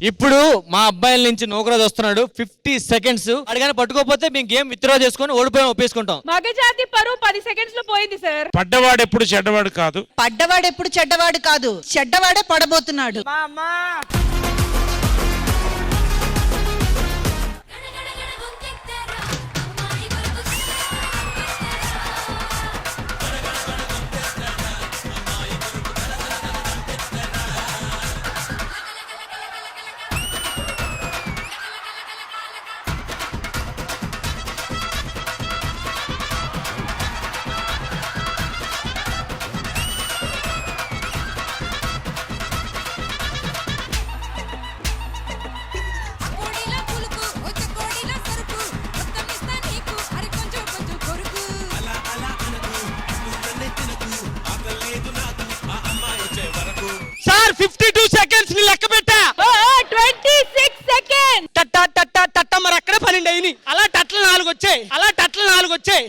ఇప్పుడు మా అబ్బాయిల నుంచి నౌకరాజు వస్తున్నాడు. 50 సెకండ్స్ అడిగానే పట్టుకోకపోతే మేము గేమ్ విత్డ్రా చేసుకొని ఓడిపోయి ఒప్పేసుకుంటాం. మగజాతి పరువు 10 సెకండ్స్ లో పోయింది సార్. పడ్డవాడు ఎప్పుడు చెడ్డవాడు కాదు. పడ్డవాడెప్పుడు చెడ్డవాడు కాదు, చెడ్డవాడే పడబోతున్నాడు. సార్ 52 సెకండ్స్ ని లెక్క పెట్టా. 26 సెకండ్స్. టట్ట టట్ట టట్ట మరి అక్కడే 12 అయినాయి. అలా టట్లు 4 వచ్చాయి.